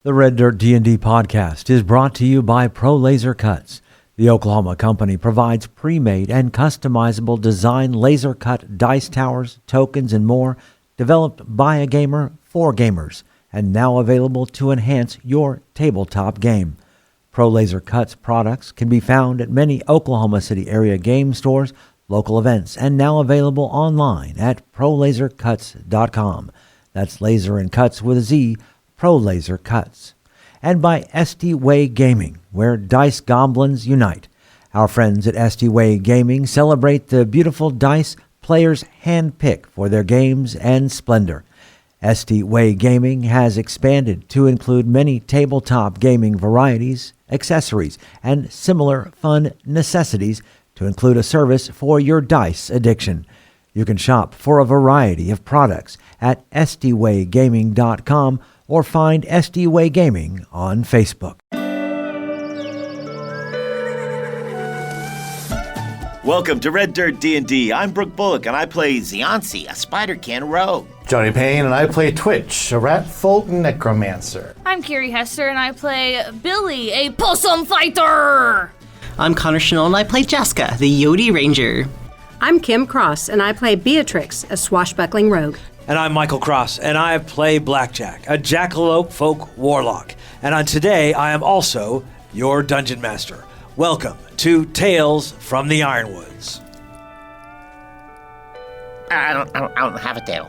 The Red Dirt D&D podcast is brought to you by Pro Laser Cuts. The Oklahoma company provides pre-made and customizable design laser cut dice towers, tokens, and more, developed by a gamer for gamers, and now available to enhance your tabletop game. Pro Laser Cuts products can be found at many Oklahoma City area game stores, local events, and now available online at prolasercuts.com. That's laser and cuts with a Z, Pro Laser Cuts. And by SD Way Gaming, where dice goblins unite. Our friends at SD Way Gaming celebrate the beautiful dice players handpick for their games and splendor. SD Way Gaming has expanded to include many tabletop gaming varieties, accessories, and similar fun necessities to include a service for your dice addiction. You can shop for a variety of products at sdwaygaming.com or find SD Way Gaming on Facebook. Welcome to Red Dirt D&D. I'm Brooke Bullock, and I play Ziansi, a Spider-Can rogue. Johnny Payne, and I play Twitch, a rat-folk necromancer. I'm Carrie Hester, and I play Billy, a possum fighter. I'm Connor Shenold, and I play Jaska, the Yote Ranger. I'm Kim Cross, and I play Beatrix, a swashbuckling rogue. And I'm Michael Cross, and I play Blackjack, a jackalope folk warlock. And on today, I am also your dungeon master. Welcome to Tales from the Ironwoods. I don't have a tail.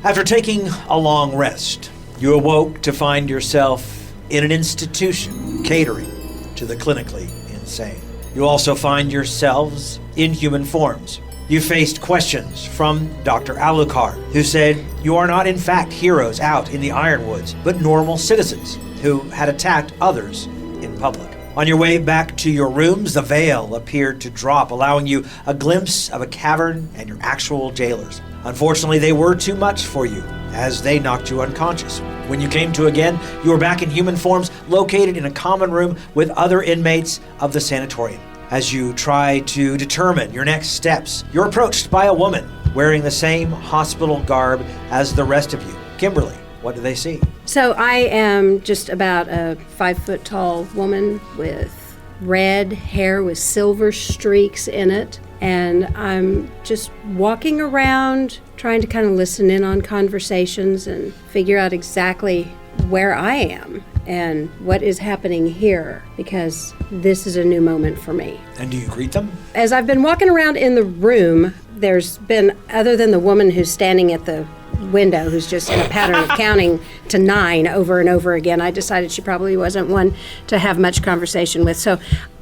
After taking a long rest, you awoke to find yourself in an institution catering to the clinically insane. You also find yourselves in human forms. You faced questions from Dr. Alucard, who said you are not in fact heroes out in the Ironwoods, but normal citizens who had attacked others in public. On your way back to your rooms, the veil appeared to drop, allowing you a glimpse of a cavern and your actual jailers. Unfortunately, they were too much for you, as they knocked you unconscious. When you came to again, you were back in human forms, located in a common room with other inmates of the sanatorium. As you try to determine your next steps, you're approached by a woman wearing the same hospital garb as the rest of you. Kimberly, what do they see? So I am just about a 5-foot-tall woman with red hair with silver streaks in it. And I'm just walking around trying to kind of listen in on conversations and figure out exactly where I am and what is happening here, because this is a new moment for me. And do you greet them? As I've been walking around in the room, there's been, other than the woman who's standing at the window, who's just in a pattern of counting to 9 over and over again, I decided she probably wasn't one to have much conversation with. So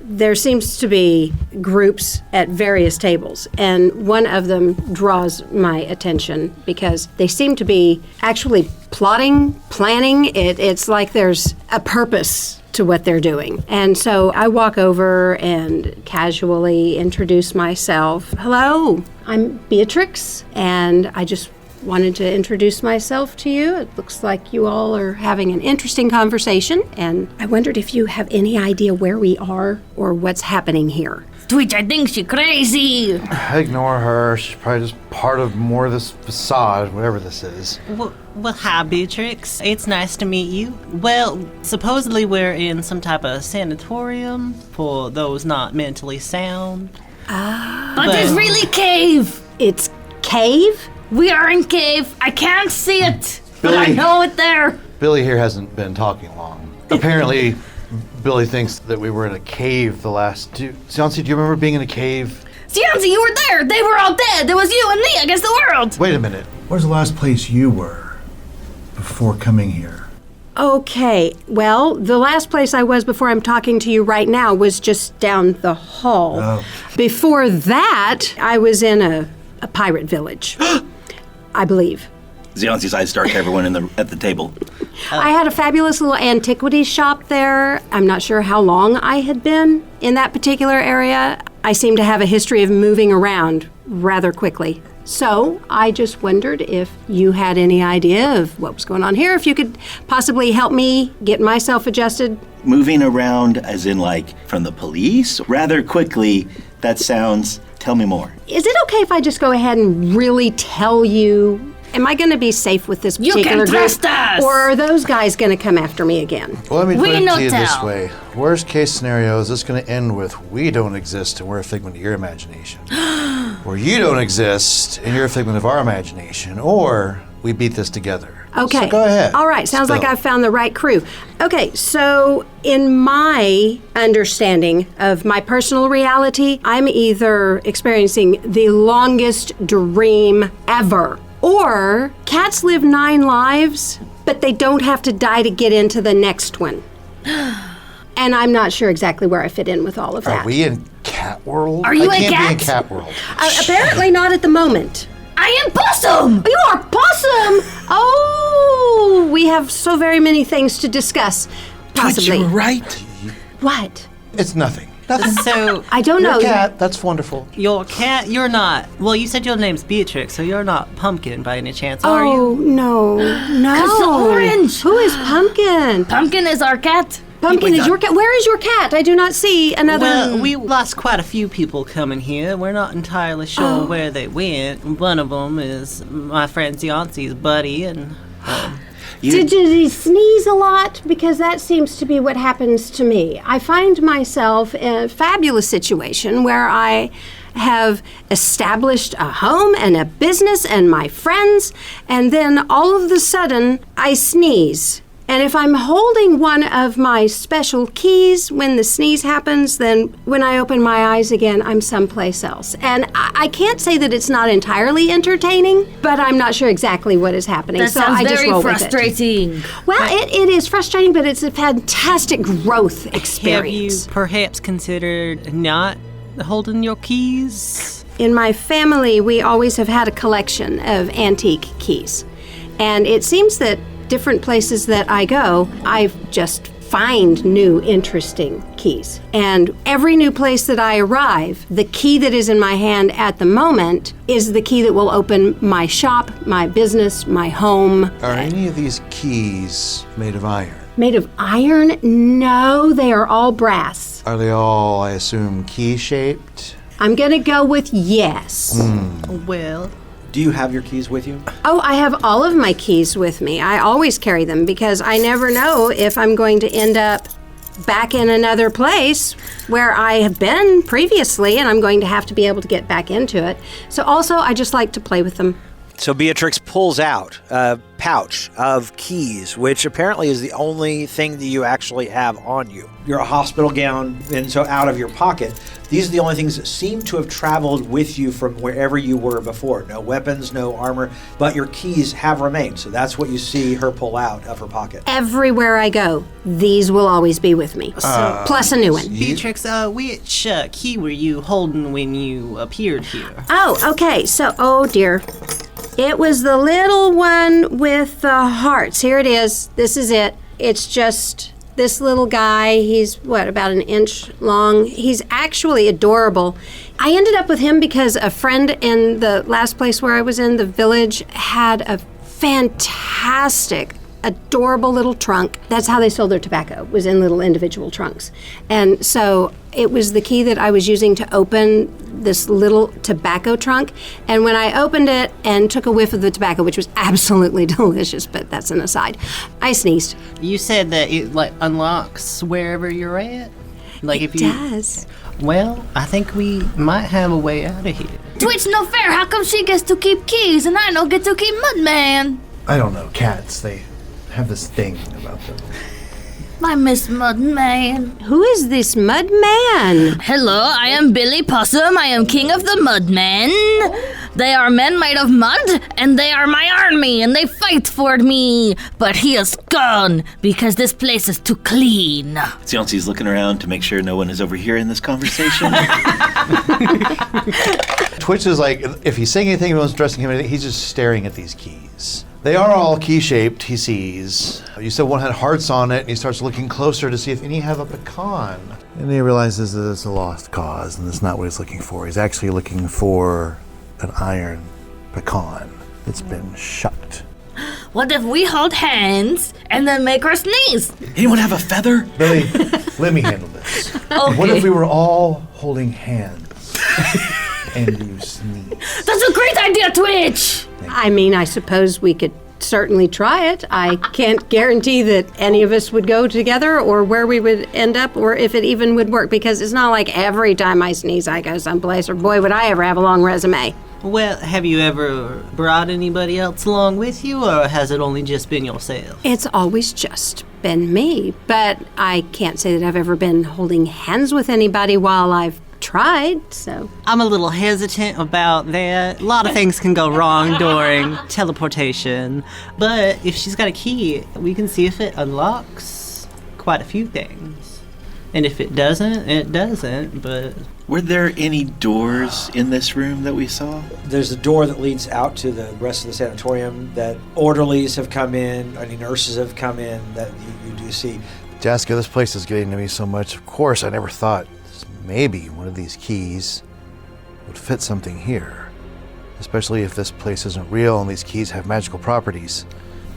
there seems to be groups at various tables, and one of them draws my attention because they seem to be actually plotting, planning. It's like there's a purpose to what they're doing. And so I walk over and casually introduce myself. Hello, I'm Beatrix, and I just wanted to introduce myself to you. It looks like you all are having an interesting conversation, and I wondered if you have any idea where we are or what's happening here. Twitch, I think she's crazy. Ignore her. She's probably just part of more of this facade, whatever this is. Well, hi, Beatrix. It's nice to meet you. Well, supposedly we're in some type of sanatorium for those not mentally sound. But it's really cave. It's cave? We are in cave. I can't see it, but Billy. I know it there. Billy here hasn't been talking long. Apparently, Billy thinks that we were in a cave the last two. Cianci, do you remember being in a cave? Cianci, you were there. They were all dead. It was you and me against the world. Wait a minute. Where's the last place you were before coming here? Okay, well, the last place I was before I'm talking to you right now was just down the hall. Oh. Before that, I was in a pirate village, I believe. Zianci's eyes start to everyone at the table. I had a fabulous little antiquities shop there. I'm not sure how long I had been in that particular area. I seem to have a history of moving around rather quickly. So I just wondered if you had any idea of what was going on here, if you could possibly help me get myself adjusted. moving around as in like from the police? Rather quickly, that sounds, tell me more. Is it okay if I just go ahead and really tell you? Am I going to be safe with this particular can trust us! Or are those guys going to come after me again? Well, let me put We it no to you this tell. way. Worst case scenario is this going to end with we don't exist and we're a figment of your imagination. Or you don't exist and you're a figment of our imagination. Or we beat this together. Okay. So go ahead. All right. Sounds like Spill. I've found the right crew. Okay. So, in my understanding of my personal reality, I'm either experiencing the longest dream ever, or cats live 9 lives, but they don't have to die to get into the next one. And I'm not sure exactly where I fit in with all of that. Are we in cat world? Are you I a can't be in cat? cat world. Apparently not at the moment. I am Possum! You are Possum! Oh, we have so very many things to discuss. Possibly. But you're right. What? It's nothing. Nothing. So, I don't You're know. a cat. That's wonderful. your cat, you're not. Well, you said your name's Beatrix, so you're not Pumpkin by any chance, are you? Oh, no. It's the orange. Who is Pumpkin? Pumpkin is our cat. Pumpkin is your cat. Where is your cat? I do not see another. Well, we lost quite a few people coming here. We're not entirely sure where they went. One of them is my friend Ziansi's buddy, and Did he sneeze a lot? Because that seems to be what happens to me. I find myself in a fabulous situation where I have established a home and a business and my friends, and then all of a sudden I sneeze. And if I'm holding one of my special keys when the sneeze happens, then when I open my eyes again, I'm someplace else. And I can't say that it's not entirely entertaining, but I'm not sure exactly what is happening. That so sounds I just very roll with it. frustrating. Well, it is frustrating, but it's a fantastic growth have you experience. perhaps considered not holding your keys? In my family, we always have had a collection of antique keys. And it seems that different places that I go, I just find new interesting keys. And every new place that I arrive, the key that is in my hand at the moment is the key that will open my shop, my business, my home. Are any of these keys made of iron? Made of iron? No, they are all brass. Are they all, I assume, key-shaped? I'm gonna go with yes. Well, Do you have your keys with you? Oh, I have all of my keys with me. I always carry them because I never know if I'm going to end up back in another place where I have been previously and I'm going to have to be able to get back into it. So also, I just like to play with them. So Beatrix pulls out a pouch of keys, which apparently is the only thing that you actually have on you. You're a hospital gown, and so out of your pocket, these are the only things that seem to have traveled with you from wherever you were before. No weapons, no armor, but your keys have remained. So that's what you see her pull out of her pocket. Everywhere I go, these will always be with me. Plus a new one. Beatrix, which key were you holding when you appeared here? Oh, okay. So, oh dear. It was the little one with the hearts. Here it is. This is it. It's just this little guy. He's, what, about an inch long? He's actually adorable. I ended up with him because a friend in the last place where I was in, the village, had a fantastic, adorable little trunk. That's how they sold their tobacco, was in little individual trunks. And so it was the key that I was using to open this little tobacco trunk. And when I opened it and took a whiff of the tobacco, which was absolutely delicious, but that's an aside, I sneezed. You said that it unlocks wherever you're at. Like It if you does. Well, I think we might have a way out of here. Twitch no fair. How come she gets to keep keys and I don't get to keep Mudman? I don't know. Cats, they have this thing about them. I miss Mudman. Who is this mud man? Hello, I am Billy Possum. I am king of the Mudmen. They are men made of mud, and they are my army, and they fight for me. But he is gone because this place is too clean. Sionsi's looking around to make sure no one is overhearing this conversation. Twitch is like, if he's saying anything, no one's addressing him, he's just staring at these keys. They are all key-shaped, he sees. You said one had hearts on it, and he starts looking closer to see if any have a pecan. And he realizes that it's a lost cause, and that's not what he's looking for. He's actually looking for an iron pecan that's been shucked. What if we hold hands and then make her sneeze? Anyone have a feather? Billy, let me handle this. Okay. What if we were all holding hands and you sneeze? That's a great idea, Twitch! I mean, I suppose we could certainly try it. I can't guarantee that any of us would go together or where we would end up or if it even would work, because it's not like every time I sneeze I go someplace, or boy, would I ever have a long resume. Well, have you ever brought anybody else along with you, or has it only just been yourself? It's always just been me, but I can't say that I've ever been holding hands with anybody while I've tried, so. I'm a little hesitant about that. A lot of things can go wrong during teleportation, but if she's got a key, we can see if it unlocks quite a few things. And if it doesn't, it doesn't, but... Were there any doors in this room that we saw? There's a door that leads out to the rest of the sanatorium that orderlies have come in, any nurses have come in that you do see. Jaska, this place is getting to me so much. Of course, I never thought maybe one of these keys would fit something here. Especially if this place isn't real and these keys have magical properties.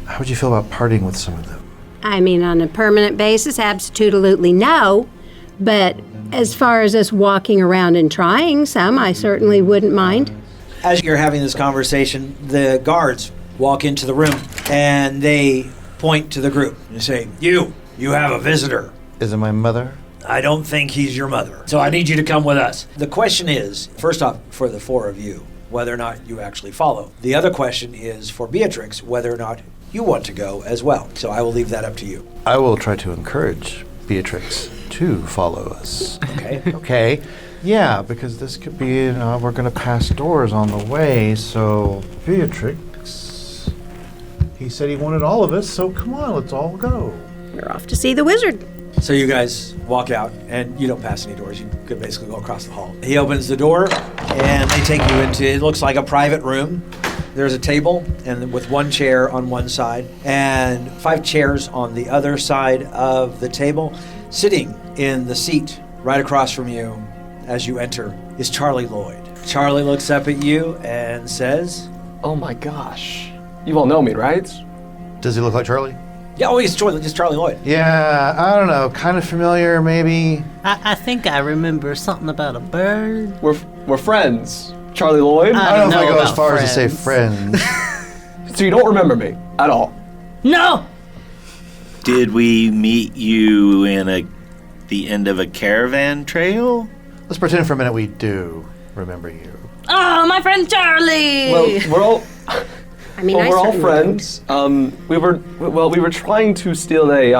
How would you feel about parting with some of them? I mean, on a permanent basis, absolutely no. But as far as us walking around and trying some, I certainly wouldn't mind. As you're having this conversation, the guards walk into the room and they point to the group and say, You have a visitor. Is it my mother? I don't think he's your mother, so I need you to come with us. The question is, first off, for the four of you, whether or not you actually follow. The other question is for Beatrix, whether or not you want to go as well. So I will leave that up to you. I will try to encourage Beatrix to follow us. Okay. Okay. Yeah, because this could be, we're going to pass doors on the way, so Beatrix, he said he wanted all of us, so come on, let's all go. We're off to see the wizard. So you guys walk out, and you don't pass any doors. You could basically go across the hall. He opens the door, and they take you into, it looks like a private room. There's a table, and with one chair on one side, and 5 chairs on the other side of the table. Sitting in the seat right across from you as you enter is Charlie Lloyd. Charlie looks up at you and says, Oh my gosh. You all know me, right? Does he look like Charlie? Yeah, oh, he's just Charlie Lloyd. Yeah, I don't know, kind of familiar, maybe. I think I remember something about a bird. We're friends. Charlie Lloyd? I don't know if I go about as far as to say friends. So you don't remember me at all? No! Did we meet you in the end of a caravan trail? Let's pretend for a minute we do remember you. Oh, my friend Charlie! Well, we're all I mean, we're all certainly friends. We were trying to steal a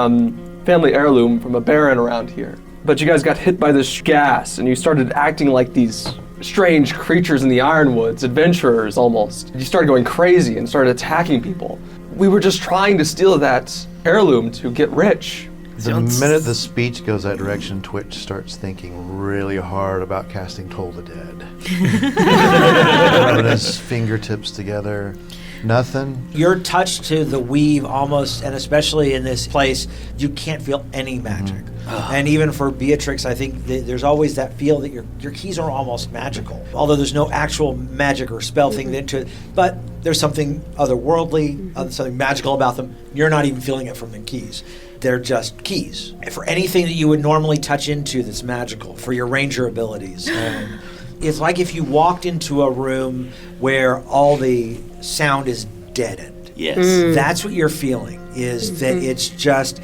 family heirloom from a baron around here. But you guys got hit by this gas and you started acting like these strange creatures in the Ironwoods, adventurers almost. You started going crazy and started attacking people. We were just trying to steal that heirloom to get rich. The minute the speech goes that direction, Twitch starts thinking really hard about casting Toll the Dead. Rubbing his fingertips together. Nothing. You're touched to the weave almost, and especially in this place, you can't feel any magic. And even for Beatrix, I think there's always that feel that your keys are almost magical. Although there's no actual magic or spell thing into it, but there's something otherworldly, something magical about them. You're not even feeling it from the keys. They're just keys. For anything that you would normally touch into that's magical, for your ranger abilities. And it's like if you walked into a room where all the sound is deadened. Yes. That's what you're feeling, is that it's just,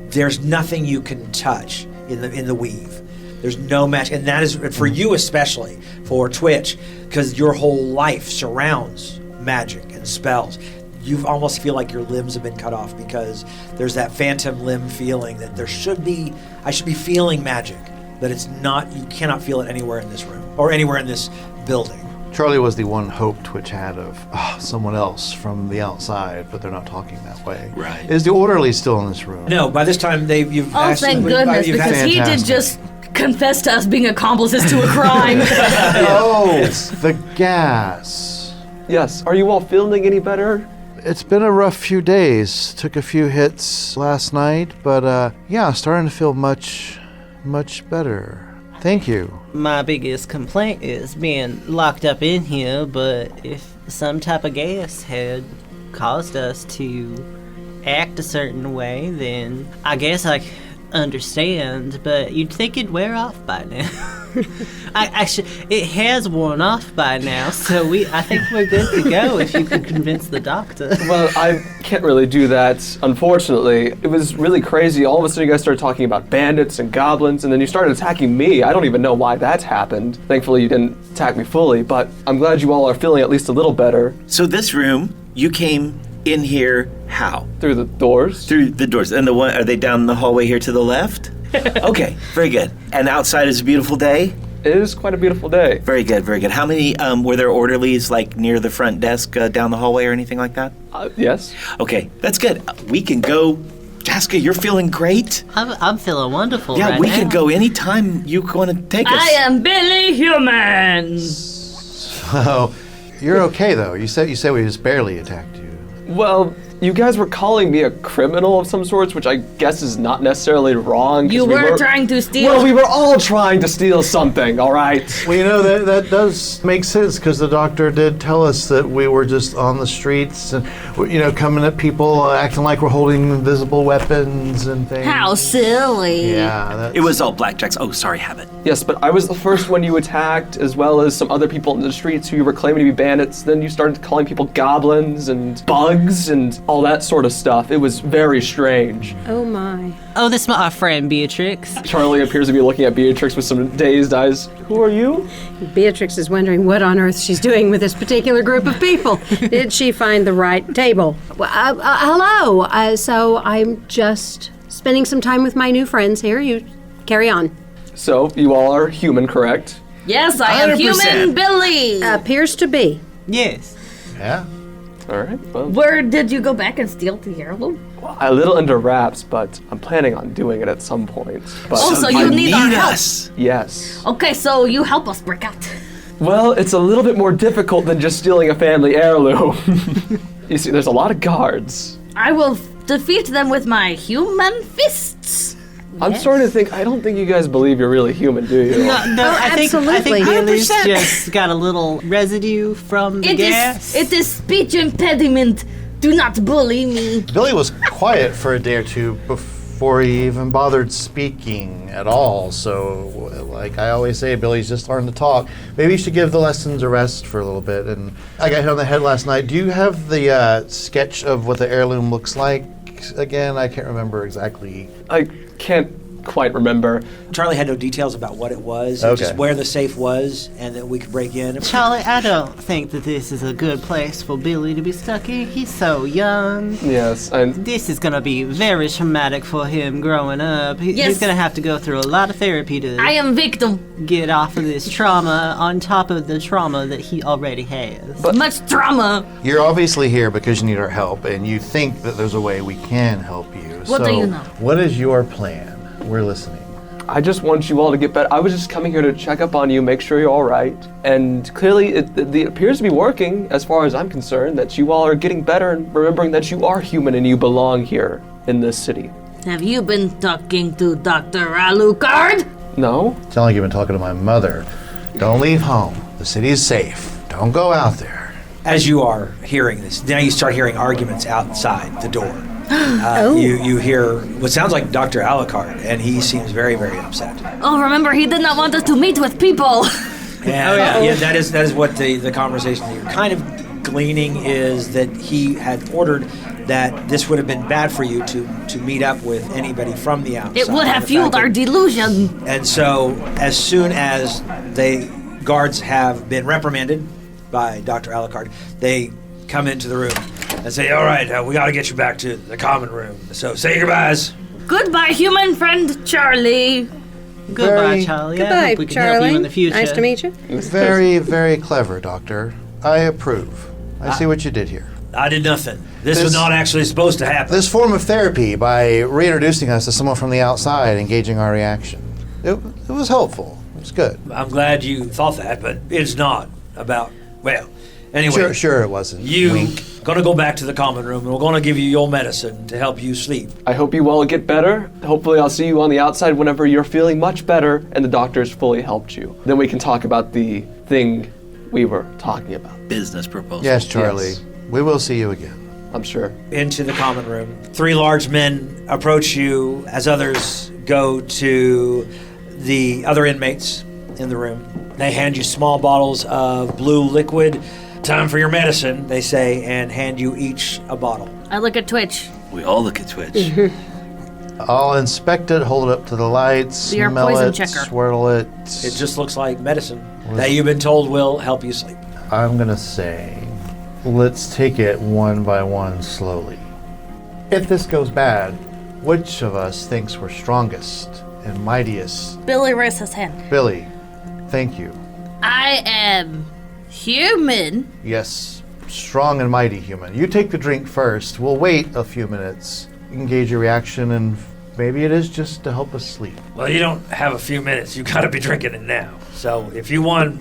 there's nothing you can touch in the weave. There's no magic, and that is, for you especially, for Twitch, because your whole life surrounds magic and spells. You almost feel like your limbs have been cut off because there's that phantom limb feeling that I should be feeling magic, that it's not, you cannot feel it anywhere in this room, or anywhere in this building. Charlie was the one hope Twitch had of someone else from the outside, but they're not talking that way. Right. Is the orderly still in this room? No, by this time you've Oh, asked, thank goodness, you've because asked- he did Fantastic. just confess to us being accomplices to a crime. Oh, the gas. Yes. Are you all feeling any better? It's been a rough few days. Took a few hits last night, but yeah, starting to feel much better. Thank you. My biggest complaint is being locked up in here, but if some type of gas had caused us to act a certain way, then I guess I understand, but you'd think it'd wear off by now. It has worn off by now, so I think we're good to go if you can convince the doctor. Well, I can't really do that, unfortunately. It was really crazy. All of a sudden, you guys started talking about bandits and goblins, and then you started attacking me. I don't even know why that happened. Thankfully, you didn't attack me fully, but I'm glad you all are feeling at least a little better. So this room, you came in here how? Through the doors? Through the doors. And are they down the hallway here to the left? Okay, very good. And outside is a beautiful day? It is quite a beautiful day. Very good, very good. How many, were there orderlies like near the front desk down the hallway or anything like that? Yes. Okay, that's good. We can go. Jaska, you're feeling great? I'm feeling wonderful Yeah, right we now. can go anytime you want to take us. I am Billy Human. Oh, you're okay though. You said we just barely attacked you. Well, you guys were calling me a criminal of some sorts, which I guess is not necessarily wrong. 'Cause You were trying to steal. Well, we were all trying to steal something, all right? Well, you know, that does make sense because the doctor did tell us that we were just on the streets and, coming at people, acting like we're holding invisible weapons and things. How silly. Yeah. It was all blackjacks. Oh, sorry, Habit. Yes, but I was the first one you attacked, as well as some other people in the streets who you were claiming to be bandits. Then you started calling people goblins and bugs and all that sort of stuff. It was very strange. Oh my. Oh, this is my friend Beatrix. Charlie appears to be looking at Beatrix with some dazed eyes. Who are you? Beatrix is wondering what on earth she's doing with this particular group of people. Did she find the right table? Well, hello. So I'm just spending some time with my new friends here. You carry on. So, you all are human, correct? Yes, I am 100%. Human Billy. Appears to be. Yes. Yeah. All right, well, Where did you go back and steal the heirloom? a little under wraps, but I'm planning on doing it at some point. But Oh, so you need our help. us. yes. Okay, so you help us break out. Well, it's a little bit more difficult than just stealing a family heirloom. You see, there's a lot of guards. I will defeat them with my human fists. I'm starting to think, I don't think you guys believe you're really human, do you? I think absolutely. Billy's 100%. just got a little residue from the gas. It is speech impediment. Do not bully me. Billy was quiet for a day or two before he even bothered speaking at all. So, like I always say, Billy's just starting to talk. Maybe you should give the lessons a rest for a little bit. And I got hit on the head last night. Do you have the sketch of what the heirloom looks like? Again, I can't remember exactly. I can't quite remember. Charlie had no details about what it was, Okay. just where the safe was, and that we could break in. Charlie, I don't think that this is a good place for Billy to be stuck in. He's so young. Yes, and This is gonna be very traumatic for him growing up. Yes. He's gonna have to go through a lot of therapy to I am victim. get off of this trauma on top of the trauma that he already has. Much trauma. You're obviously here because you need our help, and you think that there's a way we can help you. What do you know? What is your plan? We're listening. I just want you all to get better. I was just coming here to check up on you, make sure you're all right. And clearly, it appears to be working, as far as I'm concerned, that you all are getting better and remembering that you are human and you belong here in this city. Have you been talking to Dr. Alucard? No? Sound like you've been talking to my mother. Don't leave home. The city is safe. Don't go out there. As you are hearing this, now you start hearing arguments outside the door. You hear what sounds like Dr. Alucard, and he seems very, very upset. Oh, remember, he did not want us to meet with people. And yeah, that is what the conversation that you're kind of gleaning is that he had ordered that this would have been bad for you to meet up with anybody from the outside. It would have The fueled fact our that- delusion. And so, as soon as the guards have been reprimanded by Dr. Alucard, they come into the room and say, all right, we got to get you back to the common room. So say your goodbyes. Goodbye, human friend Charlie. Goodbye, Very- Charlie. I Goodbye, hope we can help Charlie. you in the future. Nice to meet you. Very, very clever, Doctor. I approve. I see what you did here. I did nothing. This was This- not actually supposed to happen. This form of therapy, by reintroducing us to someone from the outside, engaging our reaction, it was helpful. It was good. I'm glad you thought that, but it's not about, well, anyway. Sure it wasn't. You Wink. gonna go back to the common room, and we're gonna give you your medicine to help you sleep. I hope you all get better. Hopefully I'll see you on the outside whenever you're feeling much better and the doctor's fully helped you. Then we can talk about the thing we were talking about. Business proposal. Yes, Charlie. Yes. We will see you again. I'm sure. into the common room. 3 large men approach you as others go to the other inmates in the room. They hand you small bottles of blue liquid. Time for your medicine, they say, and hand you each a bottle. I look at Twitch. We all look at Twitch. I'll inspect it, hold it up to the lights, Be our smell poison it, checker. swirl it. It just looks like medicine that you've been told will help you sleep. I'm gonna say, let's take it one by one slowly. If this goes bad, which of us thinks we're strongest and mightiest? Billy raised his hand. Billy, thank you. I am human. Yes, strong and mighty human. You take the drink first. We'll wait a few minutes, engage your reaction, and maybe it is just to help us sleep. Well, you don't have a few minutes. You gotta be drinking it now. So if you want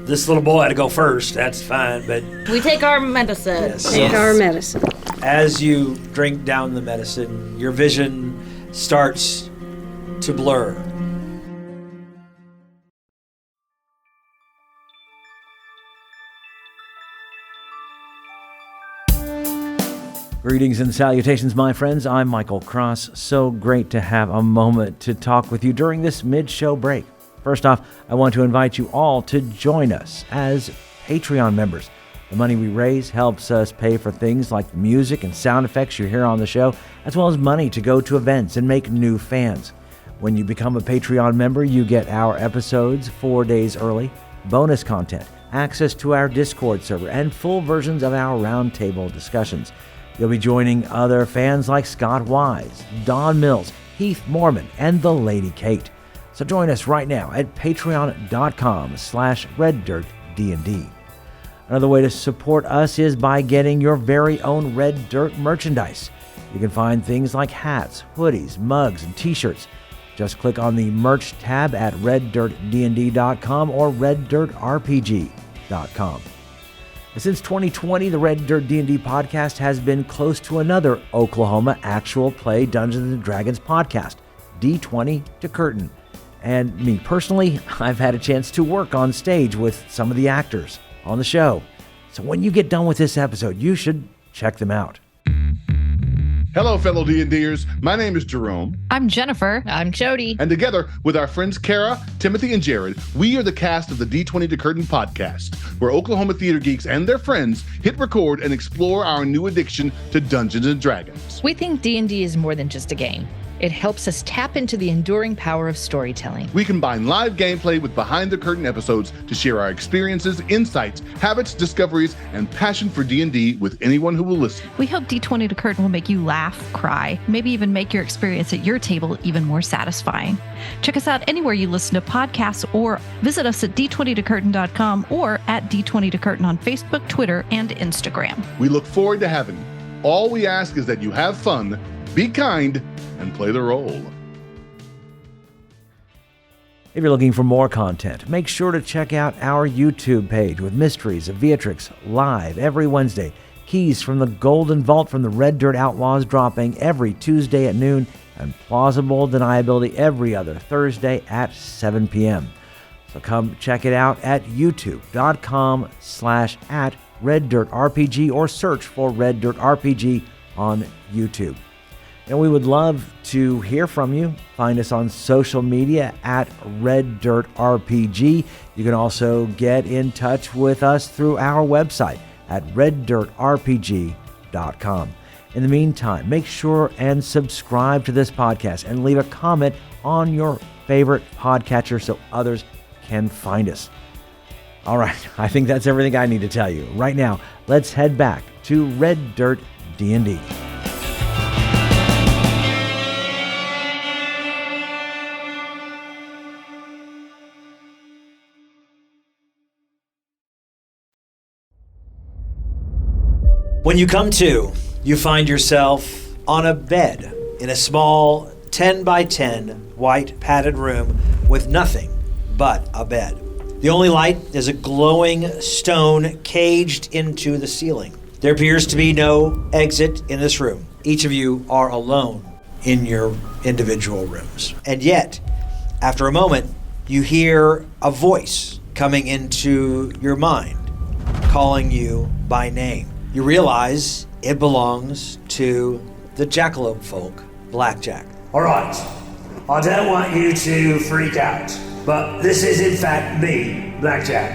this little boy to go first, that's fine, but We take our medicine. yes. Take our medicine. As you drink down the medicine, your vision starts to blur. Greetings and salutations, my friends. I'm Michael Cross. So great to have a moment to talk with you during this mid-show break. First off, I want to invite you all to join us as Patreon members. The money we raise helps us pay for things like the music and sound effects you hear on the show, as well as money to go to events and make new fans. When you become a Patreon member, you get our episodes 4 days early, bonus content, access to our Discord server, and full versions of our roundtable discussions. You'll be joining other fans like Scott Wise, Don Mills, Heath Mormon, and the Lady Kate. So join us right now at patreon.com/reddirtdnd. Another way to support us is by getting your very own Red Dirt merchandise. You can find things like hats, hoodies, mugs, and t-shirts. Just click on the merch tab at reddirtdnd.com or reddirtrpg.com. Since 2020, the Red Dirt D&D podcast has been close to another Oklahoma actual play Dungeons & Dragons podcast, D20 to Curtain. And me personally, I've had a chance to work on stage with some of the actors on the show. So when you get done with this episode, you should check them out. Hello, fellow D&Ders. My name is Jerome. I'm Jennifer. I'm Jody. And together with our friends Kara, Timothy, and Jared, we are the cast of the D20 to Curtain podcast, where Oklahoma theater geeks and their friends hit record and explore our new addiction to Dungeons & Dragons. We think D&D is more than just a game. It helps us tap into the enduring power of storytelling. We combine live gameplay with behind-the-curtain episodes to share our experiences, insights, habits, discoveries, and passion for D&D with anyone who will listen. We hope D20 to Curtain will make you laugh, cry, maybe even make your experience at your table even more satisfying. Check us out anywhere you listen to podcasts or visit us at d20tocurtain.com or at D20 to Curtain on Facebook, Twitter, and Instagram. We look forward to having you. All we ask is that you have fun, be kind, and play the role. If you're looking for more content, make sure to check out our YouTube page with Mysteries of Beatrix live every Wednesday. Keys from the Golden Vault from the Red Dirt Outlaws dropping every Tuesday at noon, and Plausible Deniability every other Thursday at 7 p.m. So come check it out at youtube.com/@RedDirtRPG or search for Red Dirt RPG on YouTube. And we would love to hear from you. Find us on social media at Red Dirt RPG. You can also get in touch with us through our website at reddirtrpg.com. In the meantime, make sure and subscribe to this podcast and leave a comment on your favorite podcatcher so others can find us. All right, I think that's everything I need to tell you. Right now, let's head back to Red Dirt D&D. When you come to, you find yourself on a bed in a small 10 by 10 white padded room with nothing but a bed. The only light is a glowing stone caged into the ceiling. There appears to be no exit in this room. Each of you are alone in your individual rooms. And yet, after a moment, you hear a voice coming into your mind, calling you by name. You realize It belongs to the jackalope folk, Blackjack. All right. I don't want you to freak out, but this is in fact me, Blackjack,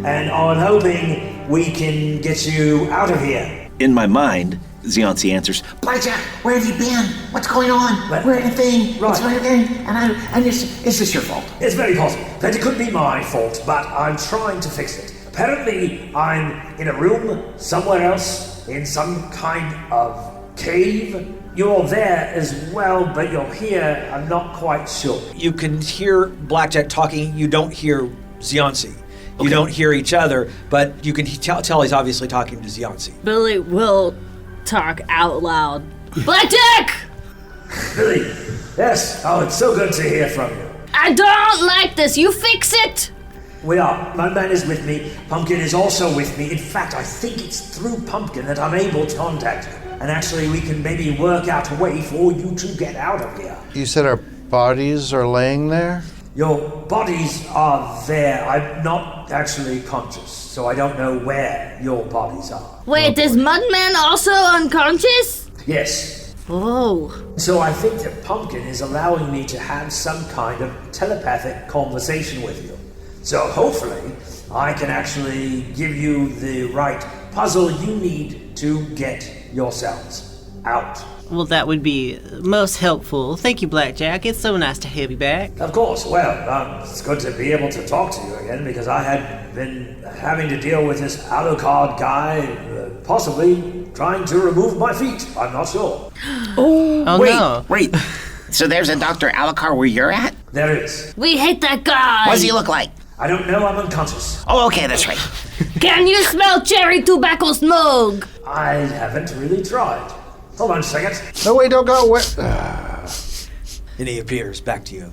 and I'm hoping we can get you out of here. In my mind, Xionsi answers, Blackjack, where have you been? What's going on? We're in a thing. Right. It's right there. And is this your fault? It's very possible that it could be my fault, but I'm trying to fix it. Apparently, I'm in a room somewhere else, in some kind of cave. You're there as well, but you're here, I'm not quite sure. You can hear Blackjack talking. You don't hear Xionsi. You don't hear each other, but you can tell he's obviously talking to Xionsi. Billy will talk out loud. Blackjack! Billy, yes, oh, it's so good to hear from you. I don't like this. You fix it. We are. My man is with me. Pumpkin is also with me. In fact, I think it's through Pumpkin that I'm able to contact you. And actually, we can maybe work out a way for you to get out of here. You said our bodies are laying there? Your bodies are there. I'm not actually conscious, so I don't know where your bodies are. Wait, is Mudman also unconscious? Yes. Oh. So I think that Pumpkin is allowing me to have some kind of telepathic conversation with you. So hopefully, I can actually give you the right puzzle you need to get yourselves out. Well, that would be most helpful. Thank you, Blackjack. It's so nice to have you back. Of course. Well, it's good to be able to talk to you again because I had been having to deal with this Alucard guy, possibly trying to remove my feet. I'm not sure. Oh no. Wait. So there's a Dr. Alucard where you're at? There is. We hate that guy. What does he look like? I don't know. I'm unconscious. Oh, okay, that's right. Can you smell cherry tobacco smoke? I haven't really tried. Hold on a second. No, wait, don't go. Wait. And he appears back to you.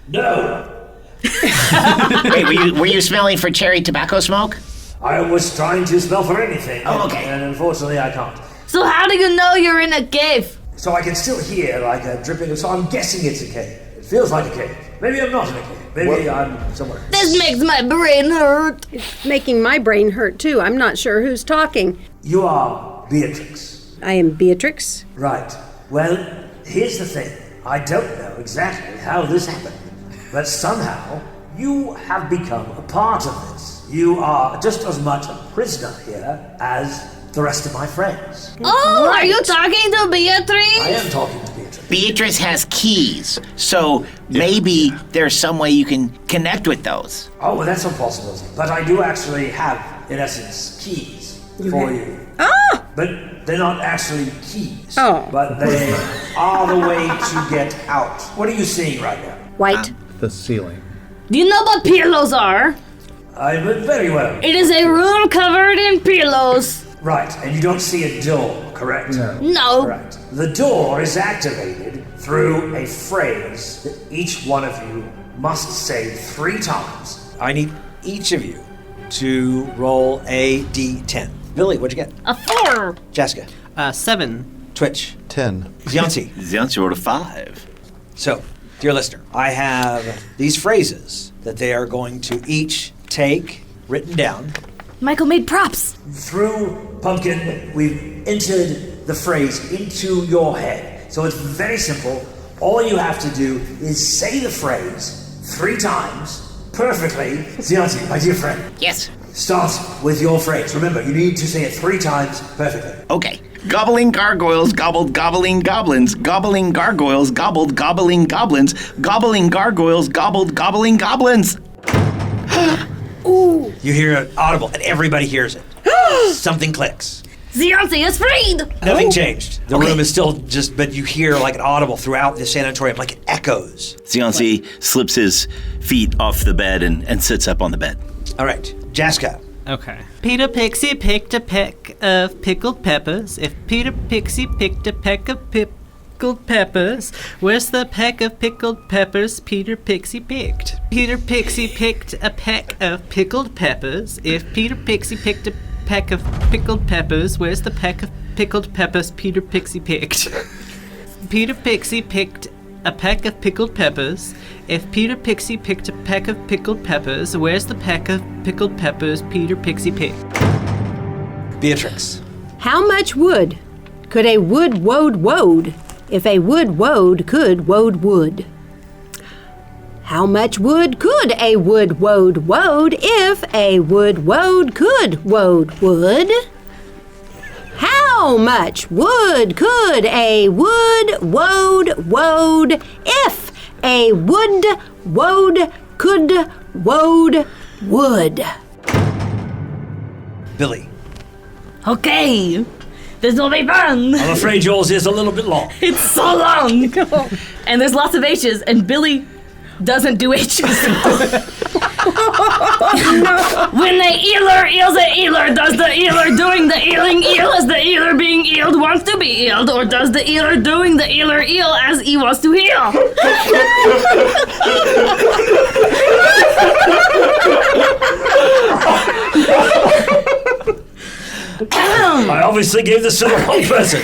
No. Wait, were you smelling for cherry tobacco smoke? I was trying to smell for anything. Oh, okay. And unfortunately, I can't. So how do you know you're in a cave? So I can still hear like a dripping. So I'm guessing it's a cave. It feels like a cave. Maybe I'm not in a cave. Maybe I'm somewhere. This makes my brain hurt. It's making my brain hurt too. I'm not sure who's talking. You are Beatrix. I am Beatrix. Right. Well, here's the thing. I don't know exactly how this happened, but somehow you have become a part of this. You are just as much a prisoner here as the rest of my friends. Oh, Right. are you talking to Beatrix? I am talking to Beatrix. Beatrice has keys, so maybe there's some way you can connect with those. Oh, well, that's a possibility. But I do actually have, in essence, keys for you. Ah! But they're not actually keys. Oh. But they are the way to get out. What are you seeing right now? White. The ceiling. Do you know what pillows are? I very well. It is a room covered in pillows. Right, and you don't see a door, correct? No. Correct. The door is activated through a phrase that each one of you must say 3 times. I need each of you to roll a d10. Billy, what'd you get? A 4. Jaska. 7. Twitch. 10. Xionsi. Xionsi rolled a 5. So, dear listener, I have these phrases that they are going to each take written down. Michael made props. Through Pumpkin, we've entered the phrase into your head. So it's very simple. All you have to do is say the phrase 3 times perfectly. Xionsi, my dear friend. Yes. Start with your phrase. Remember, you need to say it 3 times perfectly. Okay. Gobbling gargoyles gobbled gobbling goblins. Gobbling gargoyles gobbled gobbling goblins. Gobbling gargoyles gobbled gobbling goblins. Ooh. You hear an audible, and everybody hears it. Something clicks. Xionsi is freed. Nothing changed. The room is still just, but you hear like an audible throughout the sanatorium, like it echoes. Xionsi slips his feet off the bed and sits up on the bed. All right, Jaska. Okay. Peter Pixie picked a peck of pickled peppers. If Peter Pixie picked a peck of pickled peppers, where's the peck of pickled peppers Peter Pixie picked? Peter Pixie picked a peck of pickled peppers. If Peter Pixie picked a peck of pickled peppers, where's the peck of pickled peppers Peter Pixie picked? Peter Pixie picked a peck of pickled peppers. If Peter Pixie picked a peck of pickled peppers, where's the peck of pickled peppers Peter Pixie picked? Beatrix. How much wood could a wood woad if a wood woad could woad? How much wood could a wood woad if a wood woad could wood? How much wood could a wood woad if a wood woad could wood? Billy. Okay, this will be fun. I'm afraid yours is a little bit long. It's so long. And there's lots of H's, and Billy doesn't do H's. When the eeler eels a eeler, does the eeler doing the eeling eel as the eeler being eeled wants to be eeled, or does the eeler doing the eeler eel as he wants to heel? I obviously gave the silver wrong present.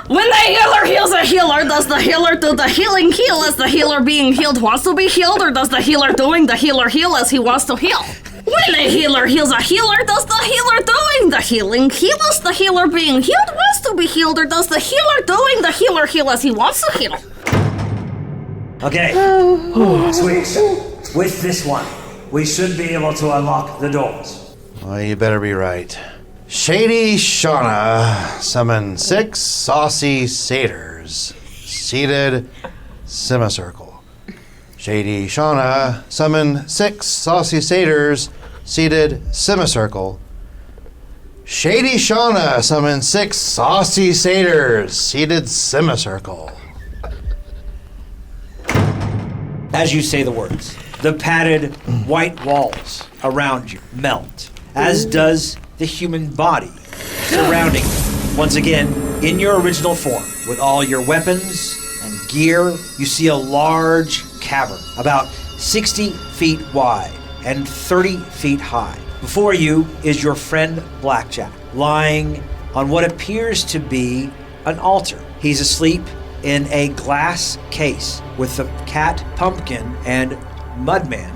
When the healer heals a healer, does the healer do the healing heal as the healer being healed wants to be healed, or does the healer doing the healer heal as he wants to heal? When the healer heals a healer, does the healer doing the healing heal as the healer being healed wants to be healed, or does the healer doing the healer heal as he wants to heal? Okay. Sweet. With this one, we should be able to unlock the doors. Well, you better be right. Shady Shauna, summon 6 saucy satyrs, seated semicircle. Shady Shauna, summon 6 saucy satyrs, seated semicircle. Shady Shauna, summon 6 saucy satyrs, seated semicircle. As you say the words, the padded white walls around you melt, as does the human body surrounding you. Once again, in your original form, with all your weapons and gear, you see a large cavern, about 60 feet wide and 30 feet high. Before you is your friend Blackjack, lying on what appears to be an altar. He's asleep in a glass case with the cat Pumpkin and Mudman,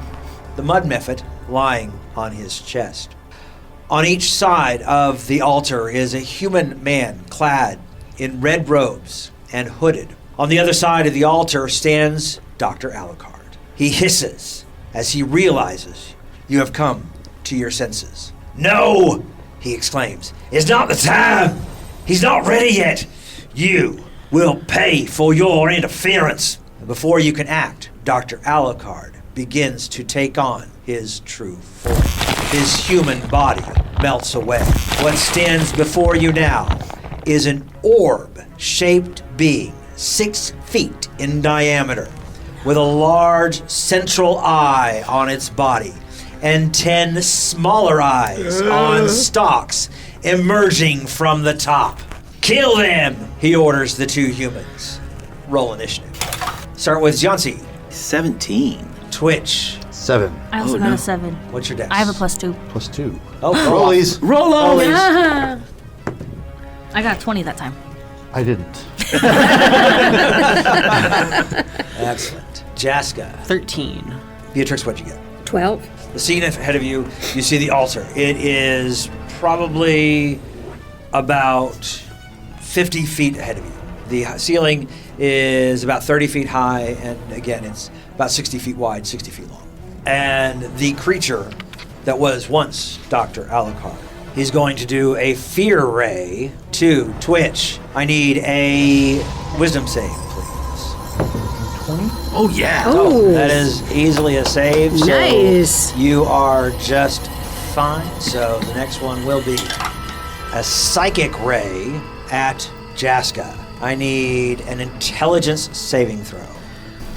the Mud Mephit, lying on his chest. On each side of the altar is a human man clad in red robes and hooded. On the other side of the altar stands Dr. Alucard. He hisses as he realizes you have come to your senses. No, he exclaims. It's not the time. He's not ready yet. You will pay for your interference. Before you can act, Dr. Alucard begins to take on his true form. His human body melts away. What stands before you now is an orb-shaped being, 6 feet in diameter, with a large central eye on its body and 10 smaller eyes on stalks emerging from the top. Kill them, he orders the 2 humans. Roll initiative. Start with Jansi. 17. Twitch. 7. I also got a 7. What's your dex? I have a +2. +2. Oh, rollies. Roll on. I got 20 that time. I didn't. Excellent. Jaska. 13. Beatrix, what'd you get? 12. The scene ahead of you, you see the altar. It is probably about 50 feet ahead of you. The ceiling is about 30 feet high, and again, it's about 60 feet wide, 60 feet long. And the creature that was once Dr. Alucard, he's going to do a fear ray to Twitch. I need a wisdom save, please. 20? Oh, yeah. Oh, That is easily a save. So Nice. you are just fine. So the next one will be a psychic ray at Jaska. I need an intelligence saving throw.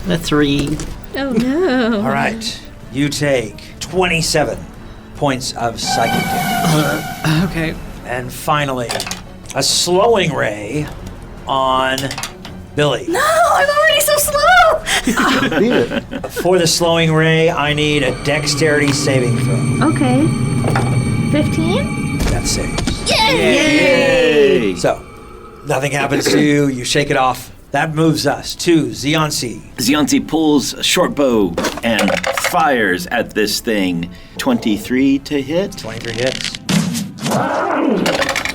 A 3. oh no. All right. You take 27 points of psychic damage. Okay. And finally, a slowing ray on Billy. No, I'm already so slow. Beat it. For the slowing ray, I need a dexterity saving throw. Okay. 15? That saves. Yay! So, nothing happens to you. You shake it off. That moves us to Zionsi. Zionsi pulls a short bow and fires at this thing. 23 to hit. 23 hits.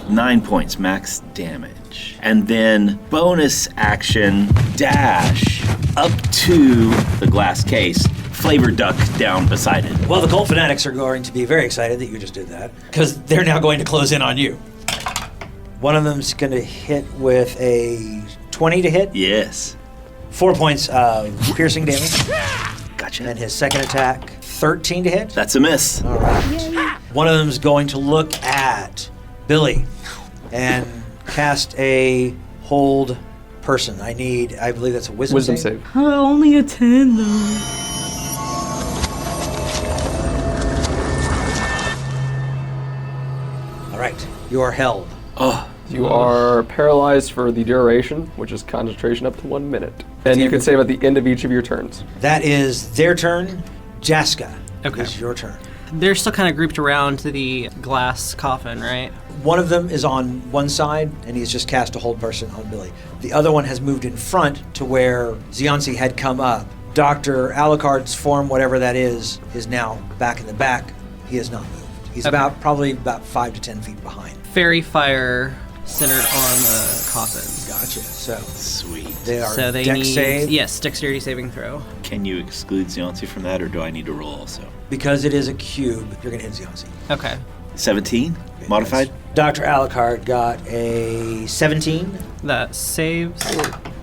9 points max damage. And then bonus action dash up to the glass case. Flavor duck down beside it. Well, the cult fanatics are going to be very excited that you just did that, because they're now going to close in on you. One of them's going to hit with a 20 to hit. Yes. 4 points of piercing damage. Gotcha. And his second attack, 13 to hit. That's a miss. All right. One of them's going to look at Billy and cast a hold person. I believe that's a wisdom save. Only a 10 though. All right. You are held. Oh. You are paralyzed for the duration, which is concentration up to 1 minute. And you can save at the end of each of your turns. That is their turn. Jaska, Okay. it's your turn. They're still kind of grouped around the glass coffin, right? One of them is on one side, and he's just cast a hold person on Billy. The other one has moved in front to where Ziansi had come up. Dr. Alucard's form, whatever that is now back in the back. He has not moved. He's probably about 5 to 10 feet behind. Fairy fire centered on the coffin. Gotcha. So sweet. They are so they dex need save. Yes, dexterity saving throw. Can you exclude Ziansi from that, or do I need to roll also? Because it is a cube, you're going to hit Ziansi. Okay. 17? Modified? Dr. Alucard got a 17. That saves.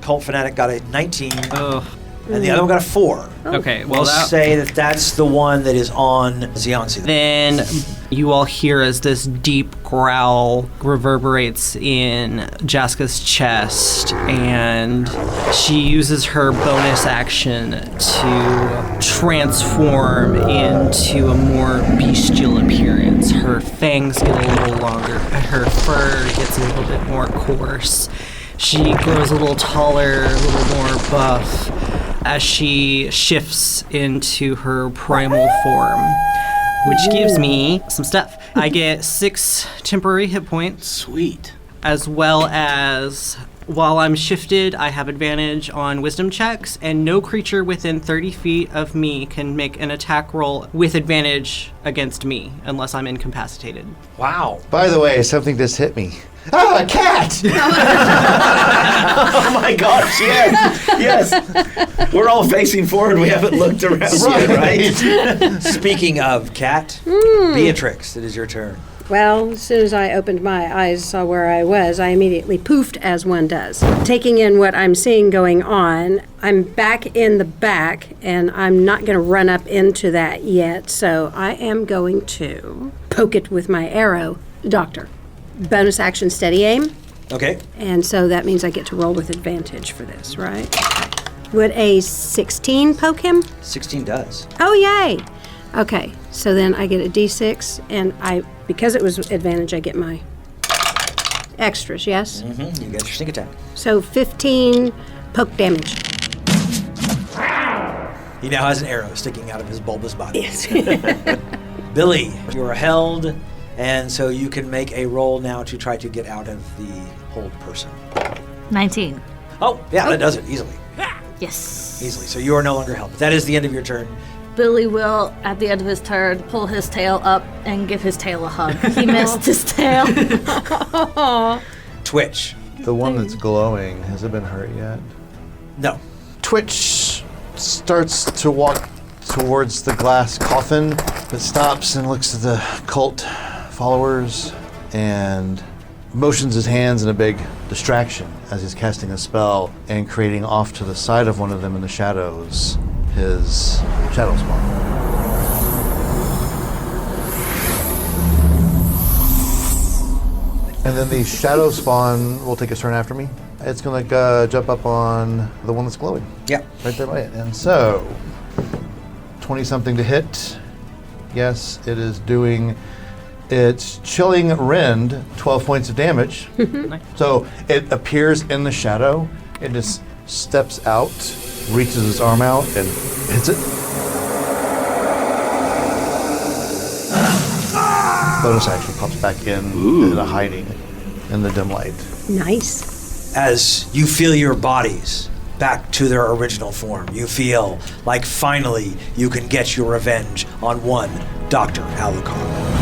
Cult Fanatic got a 19. Oh. And the other one got a 4. Okay, well, We'll say that that's the one that is on Ziansi. Then you all hear as this deep growl reverberates in Jaska's chest, and she uses her bonus action to transform into a more bestial appearance. Her fangs get a little longer, her fur gets a little bit more coarse. She grows a little taller, a little more buff, as she shifts into her primal form, which gives me some stuff. I get 6 temporary hit points. Sweet. As well as, while I'm shifted, I have advantage on wisdom checks, and no creature within 30 feet of me can make an attack roll with advantage against me unless I'm incapacitated. Wow. By the way, something just hit me. Oh, a cat! Oh my gosh, yes! Yes! We're all facing forward. We haven't looked around yet, right? Speaking of cat, Beatrix, it is your turn. Well, as soon as I opened my eyes, saw where I was, I immediately poofed, as one does. Taking in what I'm seeing going on, I'm back in the back, and I'm not going to run up into that yet, so I am going to poke it with my arrow. Doctor. Bonus action, steady aim. Okay. And so that means I get to roll with advantage for this, right? Would a 16 poke him? 16 does. Oh, yay! Okay, so then I get a d6, and because it was advantage, I get my extras, yes? Mm-hmm. You get your sneak attack. So 15 poke damage. He now has an arrow sticking out of his bulbous body. Yes. Billy, you are held, and so you can make a roll now to try to get out of the hold person. 19. Oh, yeah, that does it easily. Yes. Easily. So you are no longer held. That is the end of your turn. Billy will, at the end of his turn, pull his tail up and give his tail a hug. He missed his tail. Twitch. The one that's glowing, has it been hurt yet? No. Twitch starts to walk towards the glass coffin, but stops and looks at the cult followers and motions his hands in a big distraction as he's casting a spell and creating off to the side of one of them in the shadows his shadow spawn. And then the shadow spawn will take a turn after me. It's going to jump up on the one that's glowing. Yep. Right there by it. And so, 20-something to hit. Yes, it is doing its chilling rend, 12 points of damage. So it appears in the shadow. It just steps out, reaches its arm out, and hits it. Bonus action pops back in the hiding in the dim light. Nice. As you feel your bodies back to their original form, you feel like finally you can get your revenge on one Dr. Alucard.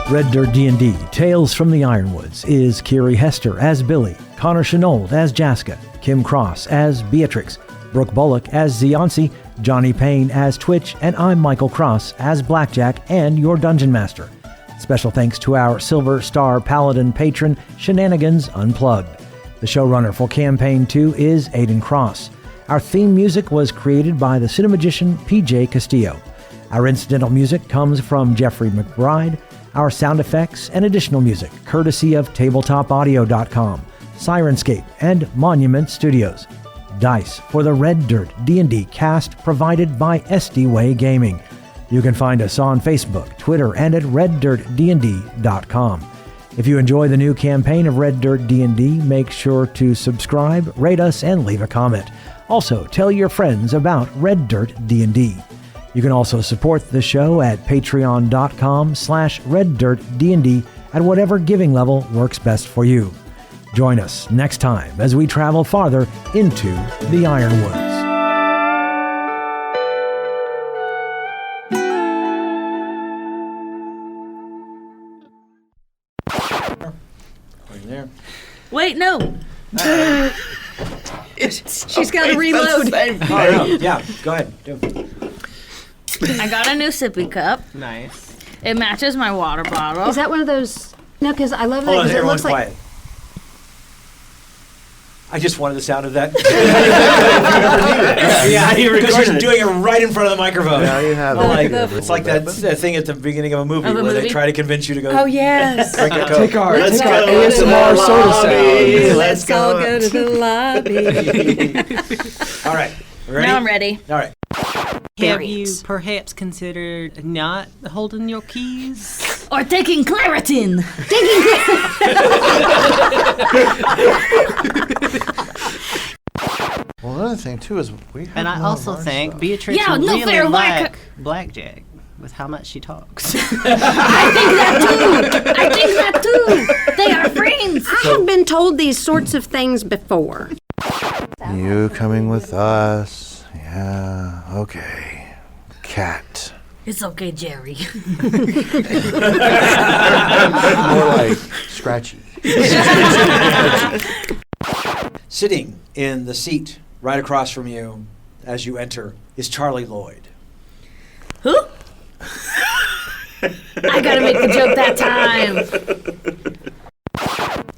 Red Dirt D&D Tales from the Ironwoods is Kiri Hester as Billy, Connor Shenold as Jaska, Kim Cross as Beatrix, Brooke Bullock as Zionsi, Johnny Payne as Twitch, and I'm Michael Cross as Blackjack and your Dungeon Master. Special thanks to our Silver Star Paladin patron, Shenanigans Unplugged. The showrunner for Campaign 2 is Aidan Cross. Our theme music was created by the cinemagician PJ Castillo. Our incidental music comes from Jeffrey McBride. Our sound effects and additional music courtesy of tabletopaudio.com, Sirenscape, and Monument Studios. Dice for the Red Dirt D&D cast provided by SD Way Gaming. You can find us on Facebook, Twitter, and at reddirtdnd.com. If you enjoy the new campaign of Red Dirt D&D, make sure to subscribe, rate us, and leave a comment. Also, tell your friends about Red Dirt D&D. You can also support the show at patreon.com/reddirtdnd at whatever giving level works best for you. Join us next time as we travel farther into the Ironwoods. Right there. Wait, no. She's got to reload. Yeah, go ahead. Do it. I got a new sippy cup. Nice. It matches my water bottle. Is that one of those? No, because I love that. Hold on, 'cause it everyone's looks like. quiet. I just wanted the sound of that. Yeah, because you're doing it right in front of the microphone. Now you have Like, it. it's like that thing at the beginning of a movie Of a where they movie? try to convince you to go. Oh yes. Drink a Coke. Take our Let's go to ASMR the soda lobby. sound. Let's all go to the lobby. All right. Ready? Now I'm ready. All right. Have you perhaps considered not holding your keys? Or taking Claritin. Well, another thing too is we have And I none of also our think stuff. Beatrix Yeah, would no really fair like Blackjack with how much she talks. I think that too. They are friends. I have been told these sorts of things before. You coming with us? Yeah. Okay. Cat. It's okay, Jerry. More like scratchy. Sitting in the seat right across from you as you enter is Charlie Lloyd. Who? I gotta make the joke that time.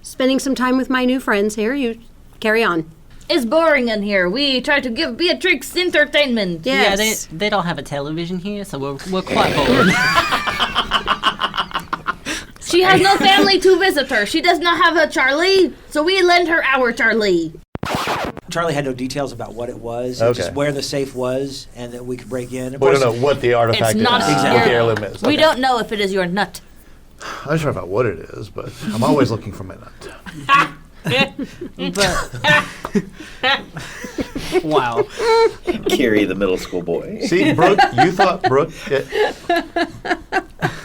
Spending some time with my new friends here. You carry on. It's boring in here. We try to give Beatrix entertainment. Yes. Yeah, they don't have a television here, so we're quite bored. She has no family to visit her. She does not have a Charlie, so we lend her our Charlie. Charlie had no details about what it was, Okay. just where the safe was, and that we could break in. Of We don't course, know what the artifact It's is. not What the Exactly. heirloom is. We Okay. don't know if it is your nut. I'm not sure about what it is, but I'm always looking for my nut. Wow. Carry the middle school boy. See, Brooke, you thought Brooke.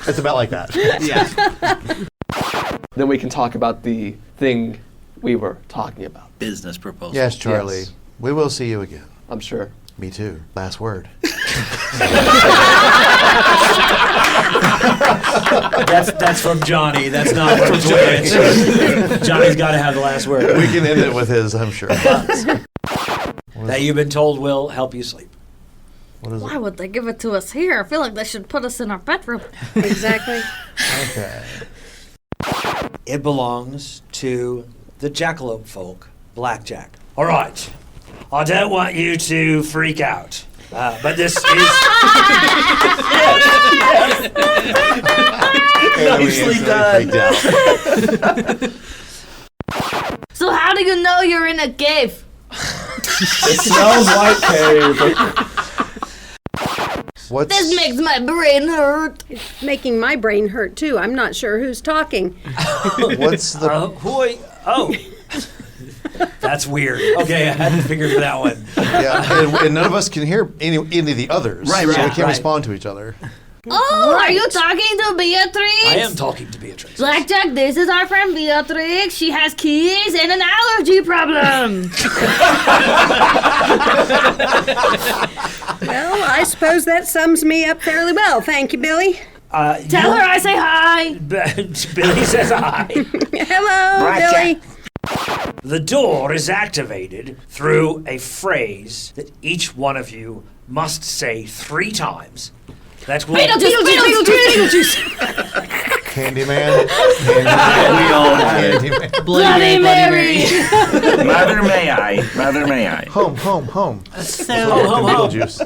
It's about like that. Yeah. Then we can talk about the thing we were talking about. Business proposal. Yes, Charlie. Yes. We will see you again. I'm sure. Me too. Last word. that's from Johnny. That's not from Twitch. Johnny's got to have the last word. We can end it with his, I'm sure. That you've been told will help you sleep. What is Why it? would they give it to us here? I feel like they should put us in our bedroom. Exactly. Okay. It belongs to the Jackalope folk, Blackjack. All right. I don't want you to freak out, but this is... Nicely done. So how do you know you're in a cave? It smells like cave. What's This makes my brain hurt. It's making my brain hurt too. I'm not sure who's talking. what's the who are you? Oh. That's weird. Okay, I hadn't figured for that one. yeah? And none of us can hear any of the others. Right, So we right, can't right. respond to each other. Oh, are you talking to Beatrix? I am talking to Beatrix. Blackjack, this is our friend Beatrix. She has keys and an allergy problem. Well, I suppose that sums me up fairly well. Thank you, Billy. Tell her I say hi. Billy says hi. Hello, Billy. The door is activated through a phrase that each one of you must say 3 times. That will Beetlejuice. Candyman. We all did. Candyman. Bloody Mary. Mother may I. Home. So, Beetlejuice.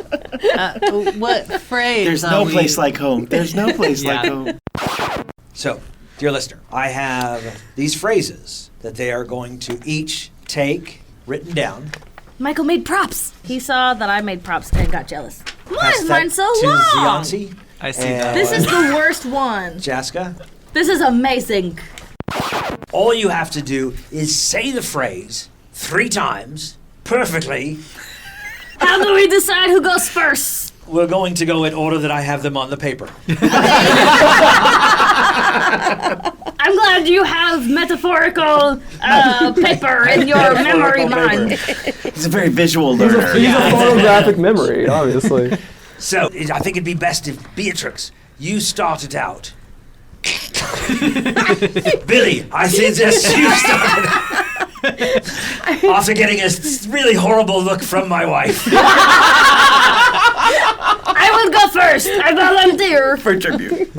what phrase? There's no place like home. There's no place like home. So, dear listener, I have these phrases that they are going to each take written down. Michael made props. He saw that I made props and got jealous. Why Pass is that mine so to long? Ziansi. I see And that. This is the worst one. Jaska. This is amazing. All you have to do is say the phrase 3 times perfectly. How do we decide who goes first? We're going to go in order that I have them on the paper. I'm glad you have metaphorical paper in your memory mind. He's a very visual learner. He's a photographic memory, obviously. So I think it'd be best if Beatrix, you started out. Billy, I suggest you started after getting a really horrible look from my wife. I will go first. I volunteer. For tribute.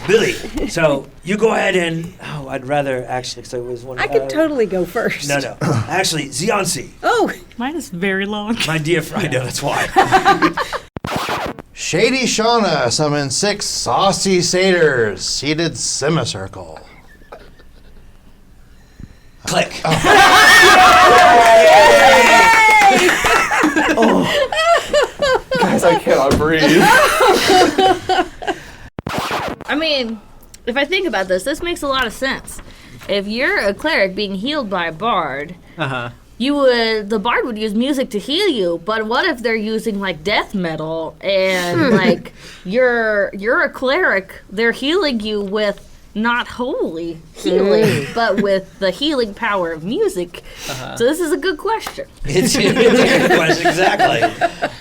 Billy, so you go ahead and... Oh, I'd rather actually, because I was one... I could totally go first. No. Actually, Ziansi, Oh, Mine is very long. my dear friend, I know that's why. Shady Shauna summons 6 saucy satyrs, seated semicircle. Click. Guys, I cannot breathe. I mean, if I think about this makes a lot of sense. If you're a cleric being healed by a bard, the bard would use music to heal you, but what if they're using like death metal and like you're a cleric, they're healing you with not holy healing, but with the healing power of music. So this is a good question. It's a good question, exactly.